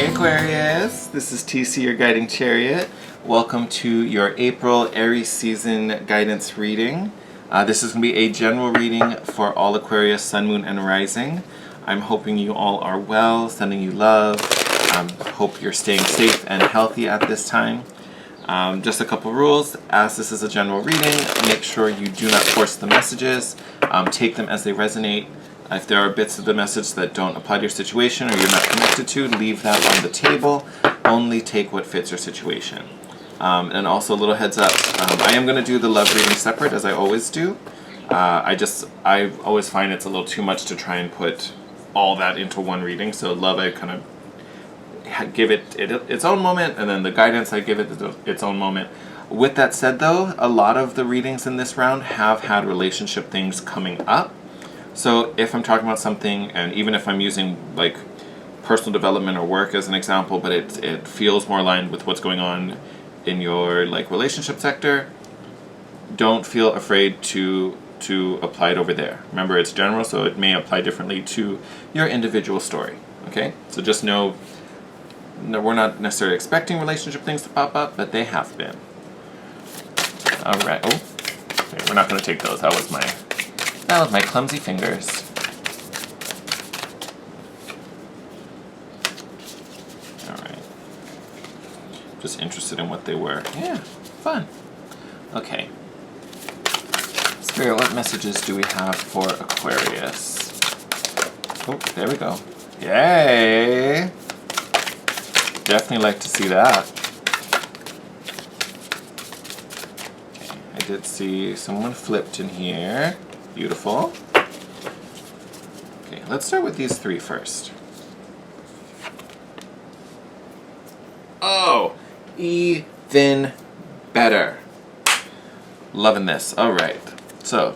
Aquarius, this is TC, your guiding chariot. Welcome to your April Aries season guidance reading. This is going to be a general reading for all Aquarius, Sun, Moon, and Rising. I'm hoping you all are well, sending you love. Hope you're staying safe and healthy at this time. Just a couple rules. As this is a general reading, make sure you do not force the messages. Take them as they resonate. If there are bits of the message that don't apply to your situation or you're not connected to, leave that on the table. Only take what fits your situation. And also a little heads up, I am going to do the love reading separate, as I always do. I always find it's a little too much to try and put all that into one reading. So love, I kind of give it its own moment, and then the guidance, I give it its own moment. With that said, though, a lot of the readings in this round have had relationship things coming up. So if I'm talking about something, and even if I'm using like personal development or work as an example, but it feels more aligned with what's going on in your like relationship sector, don't feel afraid to apply it over there. Remember, it's general, so it may apply differently to your individual story. Okay, so just know, no, we're not necessarily expecting relationship things to pop up, but they have been. All right. Oh, okay, we're not going to take those. That was my clumsy fingers. Alright. Just interested in what they were. Yeah, fun. Okay. Spirit, what messages do we have for Aquarius? Oh, there we go. Yay! Definitely like to see that. Okay, I did see someone flipped in here. Beautiful. Okay, let's start with these three first. Oh, even better. Loving this. All right. So,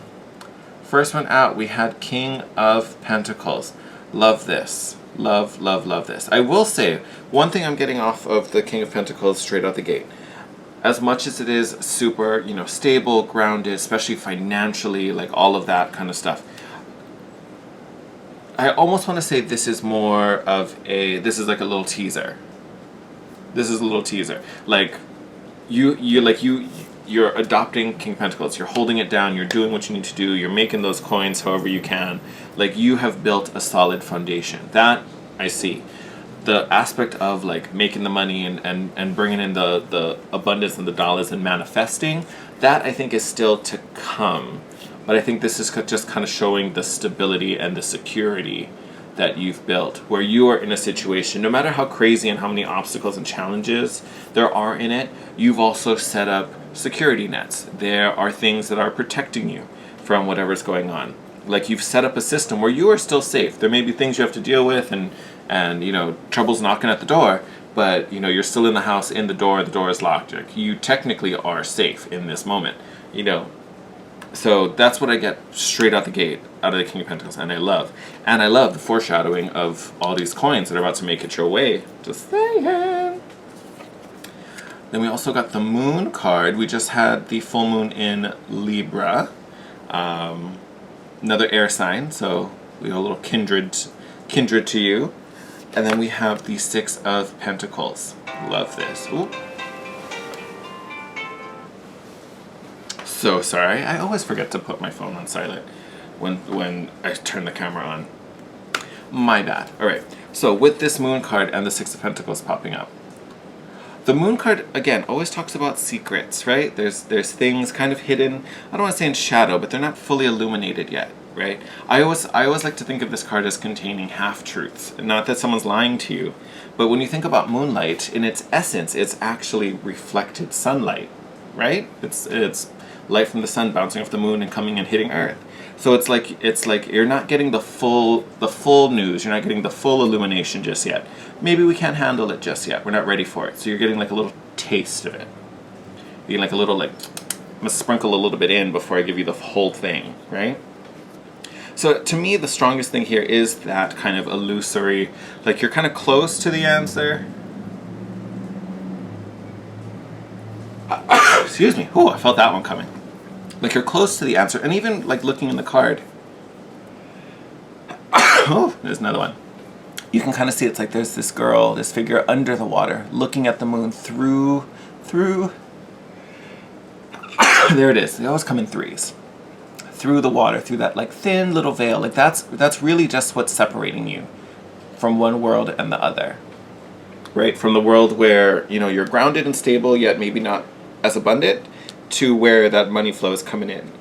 first one out, we had King of Pentacles. Love this. Love, love, love this. I will say, one thing I'm getting off of the King of Pentacles straight out the gate. As much as it is super, stable, grounded, especially financially, like all of that kind of stuff, I almost want to say this is more of this is like a little teaser. This is a little teaser. Like, you're adopting King of Pentacles. You're holding it down. You're doing what you need to do. You're making those coins however you can. Like, you have built a solid foundation. That I see. The aspect of like making the money and bringing in the abundance and the dollars and manifesting, that I think is still to come. But I think this is just kind of showing the stability and the security that you've built, where you are in a situation, no matter how crazy and how many obstacles and challenges there are in it, you've also set up security nets. There are things that are protecting you from whatever's going on. Like, you've set up a system where you are still safe. There may be things you have to deal with and trouble's knocking at the door, but you're still in the house, in the door is locked. Like, you technically are safe in this moment, So that's what I get straight out the gate, out of the King of Pentacles, and I love the foreshadowing of all these coins that are about to make it your way. Just saying. Then we also got the Moon card. We just had the full moon in Libra. Another air sign, so we have a little kindred to you. And then we have the Six of Pentacles. Love this. Ooh. So sorry, I always forget to put my phone on silent when I turn the camera on. My bad. Alright, so with this Moon card and the Six of Pentacles popping up. The Moon card, again, always talks about secrets, right? There's things kind of hidden, I don't want to say in shadow, but they're not fully illuminated yet, right? I always like to think of this card as containing half-truths. Not that someone's lying to you, but when you think about moonlight, in its essence, it's actually reflected sunlight, right? It's light from the sun bouncing off the moon and coming and hitting Earth. So it's like you're not getting the full news. You're not getting the full illumination just yet. Maybe we can't handle it just yet. We're not ready for it. So you're getting like a little taste of it. You're getting like a little I'm gonna sprinkle a little bit in before I give you the whole thing, right? So to me, the strongest thing here is that kind of illusory, like you're kind of close to the answer. Excuse me. Oh, I felt that one coming. Like you're close to the answer, and even like looking in the card. Oh, there's another one. you can kind of see it's like there's this girl, this figure under the water, looking at the moon through, there it is. They always come in threes. Through the water, through that like thin little veil. Like that's really just what's separating you from one world and the other. Right? From the world where, you know, you're grounded and stable, yet maybe not as abundant, to where that money flow is coming in.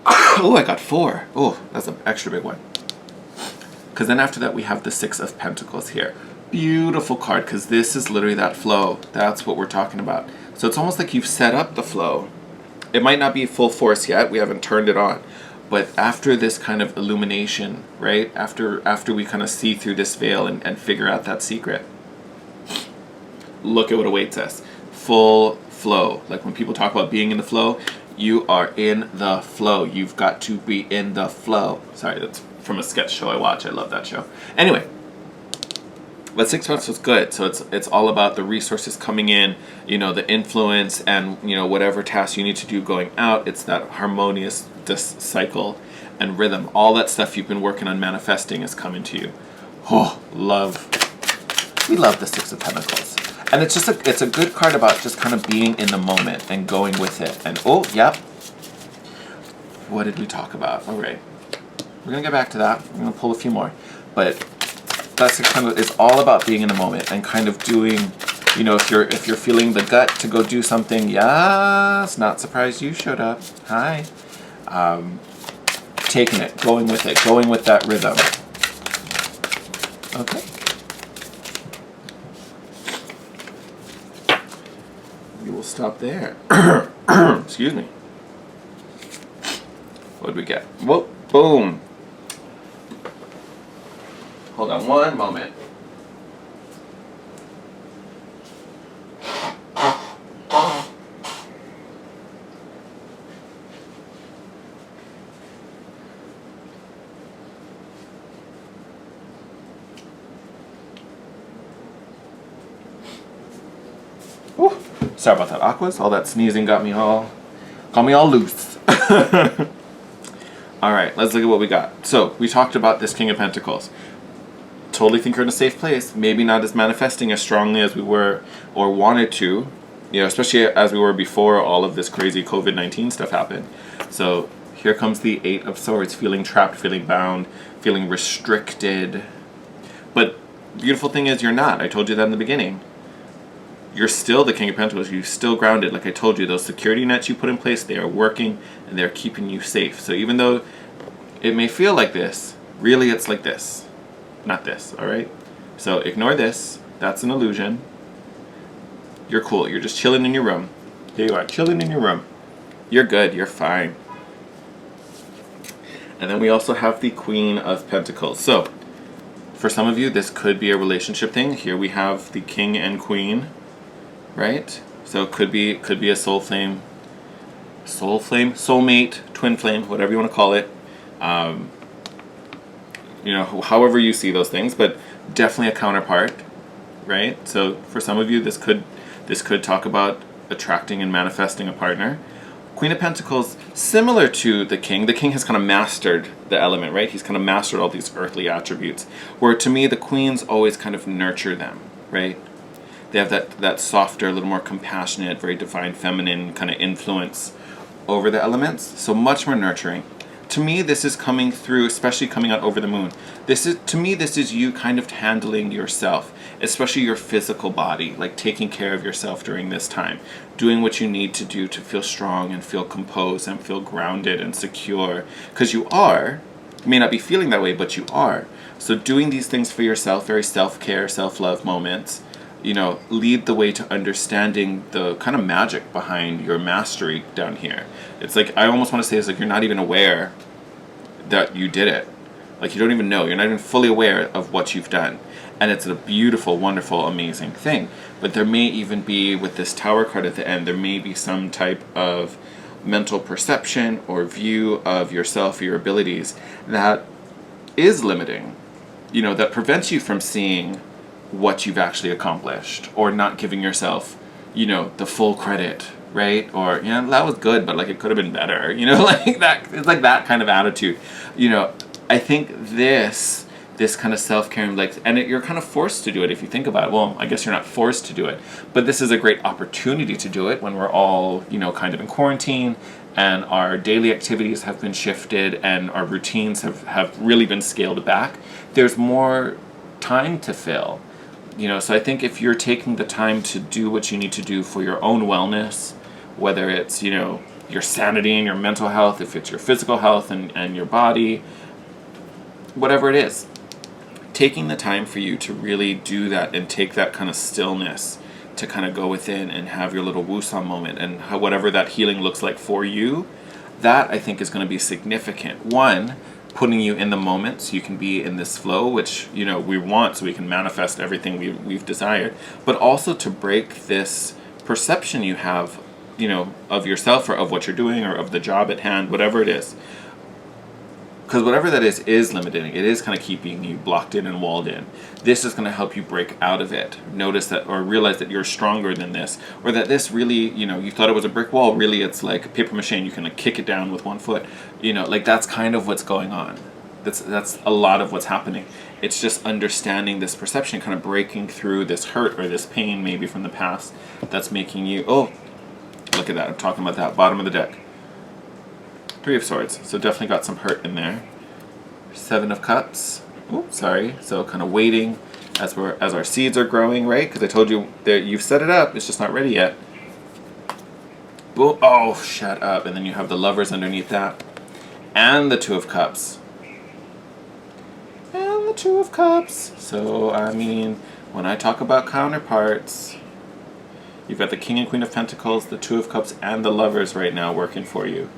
Oh, I got 4. Oh, that's an extra big one. Because then after that we have the 6 of Pentacles here. Beautiful card, because this is literally that flow. That's what we're talking about. So it's almost like you've set up the flow. It might not be full force yet. We haven't turned it on. But after this kind of illumination, right? After we kind of see through this veil and figure out that secret, look at what awaits us. Full flow. Like when people talk about being in the flow, you are in the flow. You've got to be in the flow. Sorry, that's from a sketch show I watch. I love that show. Anyway, but 6 months was good. So it's all about the resources coming in, you know, the influence and, you know, whatever tasks you need to do going out. It's that harmonious cycle and rhythm. All that stuff you've been working on manifesting is coming to you. Oh, love. We love the 6 of Pentacles. And it's just it's a good card about just kind of being in the moment and going with it. And oh, yep. What did we talk about? All right. We're going to get back to that. I'm going to pull a few more. But that's kind of, it's all about being in the moment and kind of doing, you know, if you're feeling the gut to go do something, yes, not surprised you showed up. Hi. Taking it, going with it, going with that rhythm. Okay. We will stop there. Excuse me. What did we get? Whoa, boom. Hold on one moment. Whew. Sorry about that, Aquas. All that sneezing got me all loose. All right, let's look at what we got. So we talked about this King of Pentacles. Totally think you're in a safe place. Maybe not as manifesting as strongly as we were or wanted to, you know, especially as we were before all of this crazy COVID-19 stuff happened. So here comes the 8 of Swords, feeling trapped, feeling bound, feeling restricted. But the beautiful thing is you're not. I told you that in the beginning. You're still the King of Pentacles. You're still grounded. Like I told you, those security nets you put in place, they are working and they're keeping you safe. So even though it may feel like this, really it's like this. Not this, all right? So ignore this. That's an illusion. You're cool. You're just chilling in your room. Here you are, chilling in your room. You're good. You're fine. And then we also have the Queen of Pentacles. So for some of you, this could be a relationship thing. Here we have the King and Queen, right? So it could be a soul flame, soulmate, twin flame, whatever you want to call it. You know, however you see those things, but definitely a counterpart, right? So for some of you, this could talk about attracting and manifesting a partner. Queen of Pentacles, similar to the King. The King has kind of mastered the element, right? He's kind of mastered all these earthly attributes. Where to me, the Queens always kind of nurture them, right? They have that softer, a little more compassionate, very divine feminine kind of influence over the elements. So much more nurturing. To me, this is coming through, especially coming out over the moon. This is you kind of handling yourself, especially your physical body, like taking care of yourself during this time, doing what you need to do to feel strong and feel composed and feel grounded and secure. Because you are, you may not be feeling that way, but you are. So doing these things for yourself, very self-care, self-love moments, you know, lead the way to understanding the kind of magic behind your mastery down here. It's like, I almost want to say it's like you're not even aware that you did it. Like you don't even know. You're not even fully aware of what you've done. And it's a beautiful, wonderful, amazing thing. But there may even be, with this Tower card at the end, there may be some type of mental perception or view of yourself or your abilities that is limiting. You know, that prevents you from seeing what you've actually accomplished, or not giving yourself, you know, the full credit, right? Or, you know, that was good, but like it could have been better, you know, like that. It's like that kind of attitude. You know, I think this this kind of self-care, like, and you're kind of forced to do it if you think about it. Well, I guess you're not forced to do it, but this is a great opportunity to do it when we're all, kind of in quarantine, and our daily activities have been shifted and our routines have really been scaled back. There's more time to fill, so I think if you're taking the time to do what you need to do for your own wellness, whether it's, your sanity and your mental health, if it's your physical health and your body, whatever it is, taking the time for you to really do that and take that kind of stillness to kind of go within and have your little woosah moment and whatever that healing looks like for you, that I think is going to be significant. One, putting you in the moment so you can be in this flow, which, we want so we can manifest everything we've desired, but also to break this perception you have, of yourself or of what you're doing or of the job at hand, whatever it is. Because whatever that is limiting. It is kind of keeping you blocked in and walled in. This is going to help you break out of it. Notice that, or realize that you're stronger than this, or that this really, you thought it was a brick wall. Really, it's like paper mache. You can kick it down with one foot. That's kind of what's going on. That's a lot of what's happening. It's just understanding this perception, kind of breaking through this hurt or this pain maybe from the past that's making you. Oh, look at that! I'm talking about that bottom of the deck. Three of Swords, so definitely got some hurt in there. Seven of Cups. Oh, sorry. So kind of waiting as our seeds are growing, right? Because I told you that you've set it up. It's just not ready yet. Oh, shut up. And then you have the Lovers underneath that, and the Two of Cups. And the Two of Cups. So when I talk about counterparts, you've got the King and Queen of Pentacles, the Two of Cups, and the Lovers right now working for you.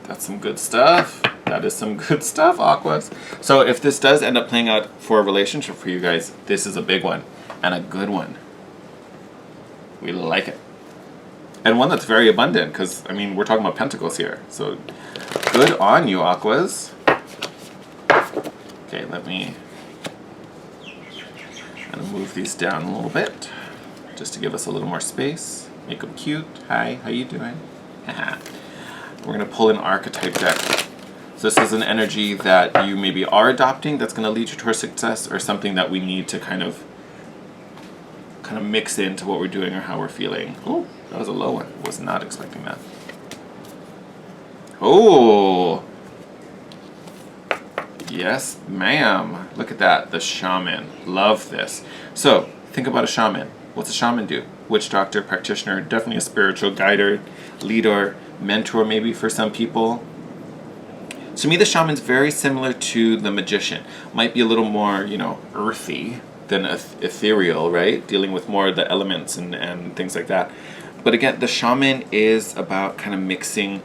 That's some good stuff. That is some good stuff, Aquas. So if this does end up playing out for a relationship for you guys, this is a big one and a good one. We like it. And one that's very abundant because, we're talking about pentacles here. So good on you, Aquas. Okay, let me kind of move these down a little bit just to give us a little more space. Make them cute. Hi, how you doing? Haha. We're going to pull an archetype deck. So this is an energy that you maybe are adopting that's going to lead you towards success, or something that we need to kind of mix into what we're doing or how we're feeling. Oh, that was a low one. Was not expecting that. Oh, yes, ma'am. Look at that. The Shaman. Love this. So think about a shaman. What's a shaman do? Witch doctor, practitioner, definitely a spiritual guider, leader, mentor maybe for some people. To me, the shaman's very similar to the magician. Might be a little more, earthy than ethereal, right? Dealing with more of the elements and things like that. But again, the shaman is about kind of mixing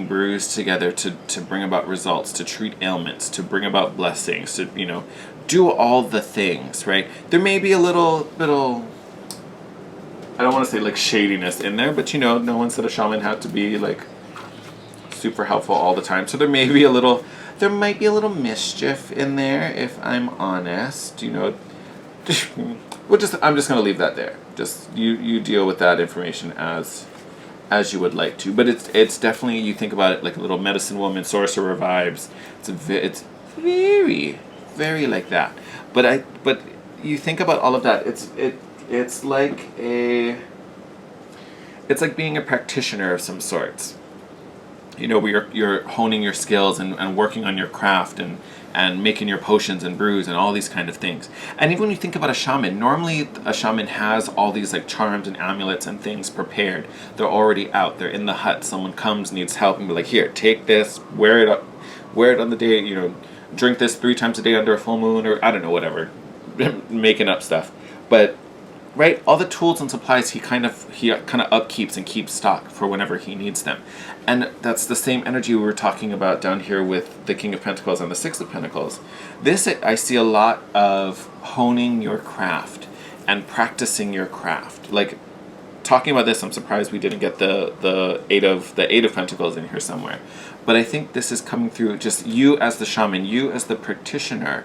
brews together to bring about results, to treat ailments, to bring about blessings, to, do all the things, right? There may be a little, I don't want to say like shadiness in there, but no one said a shaman had to be like super helpful all the time. So there might be a little mischief in there, if I'm honest. I'm just going to leave that there. Just you deal with that information as you would like to. But it's definitely, you think about it like a little medicine woman, sorcerer vibes. It's very, very like that. But you think about all of that. It's like being a practitioner of some sorts. Where you're honing your skills and working on your craft and making your potions and brews and all these kind of things. And even when you think about a shaman, normally a shaman has all these like charms and amulets and things prepared. They're already out. They're in the hut. Someone comes, needs help, and be like, here, take this, wear it on the day, drink this 3 times a day under a full moon, or I don't know, whatever. Making up stuff. But right, all the tools and supplies he kind of upkeeps and keeps stock for whenever he needs them. And that's the same energy we were talking about down here with the King of Pentacles and the Six of Pentacles. This, I see a lot of honing your craft and practicing your craft. Like, talking about this, I'm surprised we didn't get the Eight of Pentacles in here somewhere. But I think this is coming through just you as the shaman, you as the practitioner,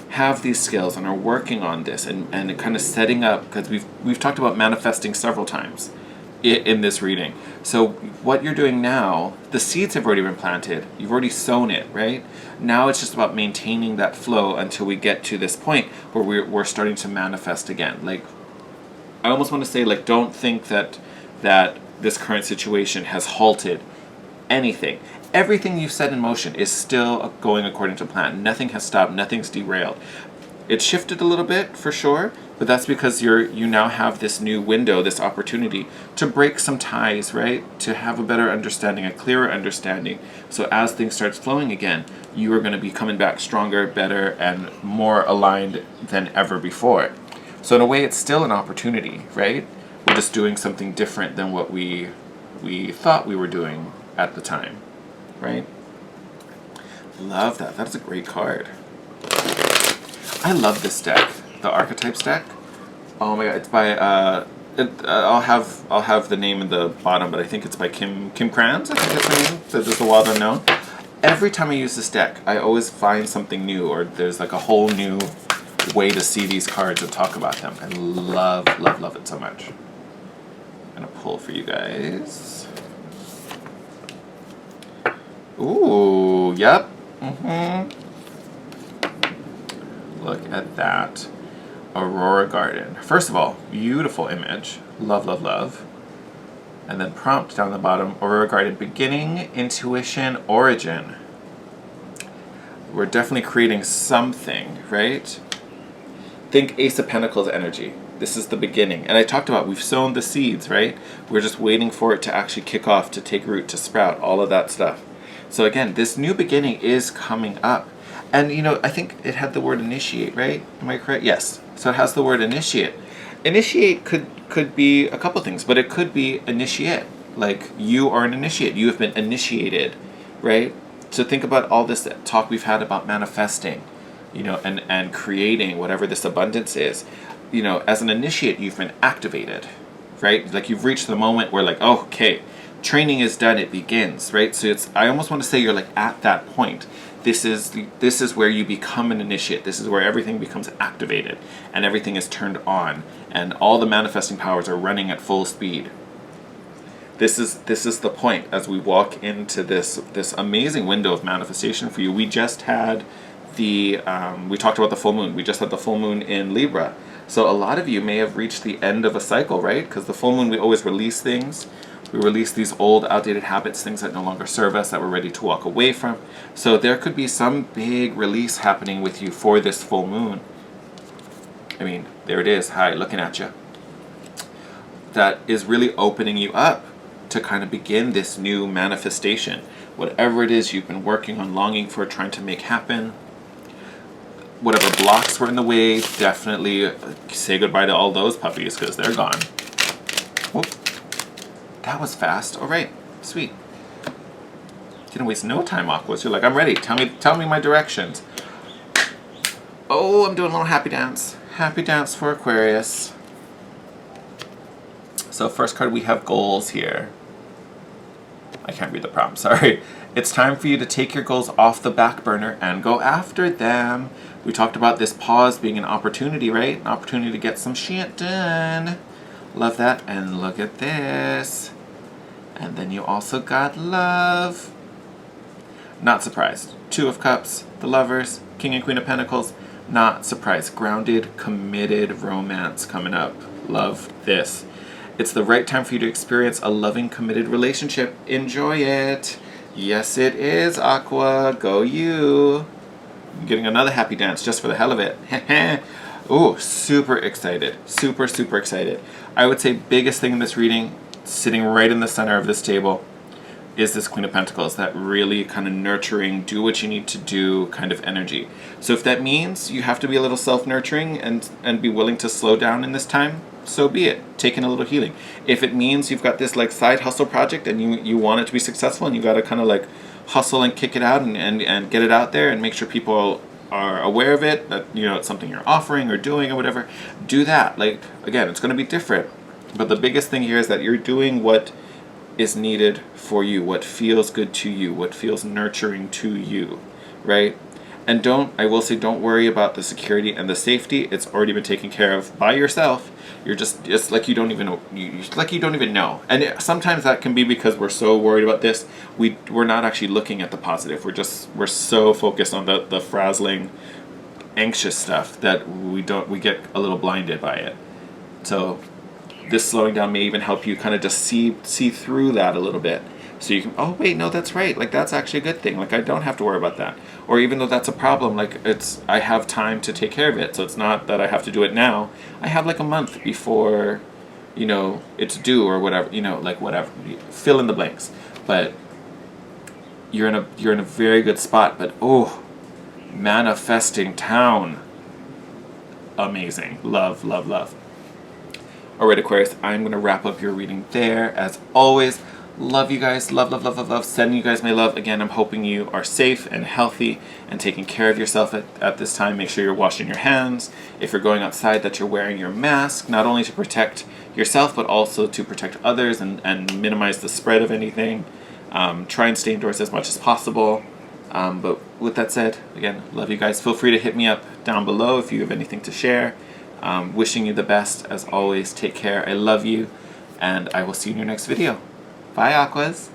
have these skills and are working on this and kind of setting up, because we've talked about manifesting several times. in this reading. So what you're doing now, the seeds have already been planted. You've already sown it, right? Now it's just about maintaining that flow until we get to this point where we're starting to manifest again. Like, I almost want to say, like, don't think that this current situation has halted anything. Everything you've set in motion is still going according to plan. Nothing has stopped. Nothing's derailed. It shifted a little bit for sure, but that's because you now have this new window, this opportunity to break some ties, right? To have a better understanding, a clearer understanding. So as things start flowing again, you are going to be coming back stronger, better, and more aligned than ever before. So in a way, it's still an opportunity, right? We're just doing something different than what we thought we were doing at the time, right? Love that. That's a great card. I love this deck, the Archetypes deck. Oh my god, it's by I'll have the name in the bottom, but I think it's by Kim Kranz. I think that's her name. So this is the Wild Unknown. Every time I use this deck, I always find something new, or there's like a whole new way to see these cards and talk about them. I love it so much. I'm gonna pull for you guys. Ooh, yep. Look at that. Aurora Garden. First of all, beautiful image. Love. And then prompt down the bottom, Aurora Garden, beginning, intuition, origin. We're definitely creating something, right? Think Ace of Pentacles energy. This is the beginning. And I talked about we've sown the seeds, right? We're just waiting for it to actually kick off, to take root, to sprout, all of that stuff. So again, this new beginning is coming up. And, you know, I think it had the word initiate, right? Am I correct? Yes. So it has the word initiate. Initiate could be a couple things, but it could be initiate. Like, you are an initiate. You have been initiated, right? So think about all this talk we've had about manifesting, you know, and creating whatever this abundance is. You know, as an initiate, you've been activated, right? Like, you've reached the moment where, like, oh, okay, training is done, it begins, right? So I almost want to say you're, like, at that point. This is where you become an initiate. This is where everything becomes activated and everything is turned on and all the manifesting powers are running at full speed. This is the point as we walk into this amazing window of manifestation for you. We just had we talked about the full moon. We just had the full moon in Libra. So a lot of you may have reached the end of a cycle, right? Because the full moon, we always release things. We release these old, outdated habits, things that no longer serve us, that we're ready to walk away from. So there could be some big release happening with you for this full moon. I mean, there it is. Hi, looking at you. That is really opening you up to kind of begin this new manifestation. Whatever it is you've been working on, longing for, trying to make happen. Whatever blocks were in the way, definitely say goodbye to all those puppies because they're gone. Whoop. That was fast. All right, sweet. Didn't waste no time, Aquas. You're like, I'm ready. Tell me my directions. Oh, I'm doing a little happy dance. Happy dance for Aquarius. So first card, we have goals here. I can't read the prompt, sorry. It's time for you to take your goals off the back burner and go after them. We talked about this pause being an opportunity, right? An opportunity to get some shit done. Love that. And look at this. And then you also got love. Not surprised. Two of Cups, the Lovers, King and Queen of Pentacles. Not surprised. Grounded, committed romance coming up. Love this. It's the right time for you to experience a loving, committed relationship. Enjoy it. Yes, it is, Aqua. Go you. I'm getting another happy dance just for the hell of it. Oh, super excited. Super excited. I would say biggest thing in this reading, sitting right in the center of this table, is this Queen of Pentacles, that really kind of nurturing, do what you need to do kind of energy. So if that means you have to be a little self-nurturing and be willing to slow down in this time, so be it. Taking a little healing. If it means you've got this like side hustle project and you want it to be successful and you got to kind of like hustle and kick it out and get it out there and make sure people are aware of it, that, you know, it's something you're offering or doing or whatever, do that. Like, again, it's going to be different. But the biggest thing here is that you're doing what is needed for you, what feels good to you, what feels nurturing to you, right? And I will say, don't worry about the security and the safety. It's already been taken care of by yourself. It's like you don't even know. Like you don't even know. And sometimes that can be because we're so worried about this. We're not actually looking at the positive. We're so focused on the frazzling, anxious stuff that we get a little blinded by it. So this slowing down may even help you kind of just see through that a little bit. So you can, oh wait, no, that's right. Like that's actually a good thing. Like I don't have to worry about that. Or even though that's a problem, like I have time to take care of it. So it's not that I have to do it now. I have like a month before, it's due or whatever, like whatever. Fill in the blanks. But you're in a very good spot. But manifesting town. Amazing. Love, love, love. Alright, Aquarius, I'm going to wrap up your reading there. As always, love you guys. Love, love, love, love, love. Sending you guys my love. Again, I'm hoping you are safe and healthy and taking care of yourself at this time. Make sure you're washing your hands. If you're going outside, that you're wearing your mask, not only to protect yourself, but also to protect others and minimize the spread of anything. Try and stay indoors as much as possible. But with that said, again, love you guys. Feel free to hit me up down below if you have anything to share. Wishing you the best as always. Take care. I love you, and I will see you in your next video. Bye, Aquas.